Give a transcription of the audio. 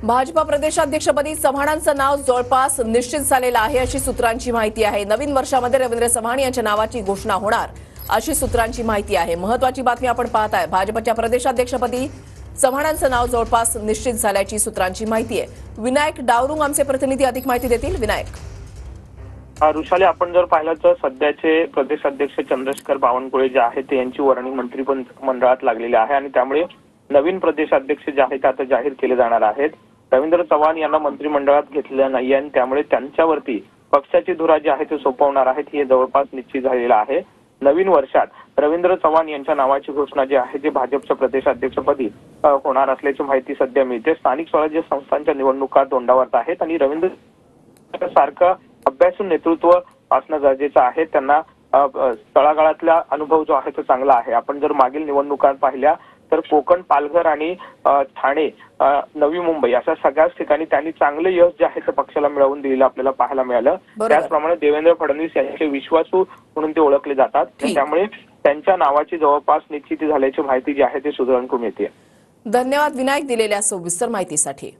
भाजपा प्रदेशाध्यक्षपदी चव्हाणांचं नाव जवळपास निश्चित झालेलं आहे अशी सूत्रांची माहिती आहे। नवीन वर्षामध्ये रवींद्र चव्हाण यांच्या नावाची घोषणा होणार अशी सूत्रांची माहिती आहे। महत्त्वाची बातमी आपण पाहताय। भाजपच्या प्रदेशाध्यक्षपदी चव्हाणांचं नाव जवळपास निश्चित झाल्याची सूत्रांची माहिती आहे। विनायक डावरुंग आमचे प्रतिनिधी अधिक माहिती देतील। विनायक, रुशाली, आपण जर पाहिलं तर सध्याचे प्रदेशाध्यक्ष चंद्रशेखर बावनकुळे जे आहेत ते यांची वर्णी मंत्री मंडळात लागलेली आहे आणि त्यामुळे नवीन प्रदेशाध्यक्ष जे आहेत आता जाहीर केले जाणार आहेत। रवींद्र चव्हाण यांना मंत्रिमंडळात घेतलं नाही आणि त्यामुळे त्यांच्यावरती पक्षाची धुरा जी आहे ते सोपवणार आहेत हे जवळपास निश्चित झालेलं आहे। नवीन वर्षात रवींद्र चव्हाण यांच्या नावाची घोषणा जी आहे ते भाजपच्या प्रदेशाध्यक्षपदी होणार असल्याची माहिती सध्या मिळते। स्थानिक स्वराज्य संस्थांच्या निवडणुका तोंडावर आहेत आणि रवींद्र सारखं अभ्यासू नेतृत्व असणं गरजेचं आहे। त्यांना तळागाळातला अनुभव जो आहे तो चांगला आहे। आपण जर मागील निवडणुका पाहिल्या तर कोकण, पालघर आणि ठाणे, नवी मुंबई अशा सगळ्याच ठिकाणी त्यांनी चांगले यश जे आहे ते पक्षाला मिळवून दिलेलं आपल्याला पाहायला मिळालं। त्याचप्रमाणे देवेंद्र फडणवीस यांचे विश्वासू म्हणून ते ओळखले जातात, त्यामुळे त्यांच्या नावाची जवळपास निश्चिती झाल्याची माहिती जी आहे ती सूत्रांकडून येते। धन्यवाद विनायक दिलेल्या सविस्तर माहितीसाठी।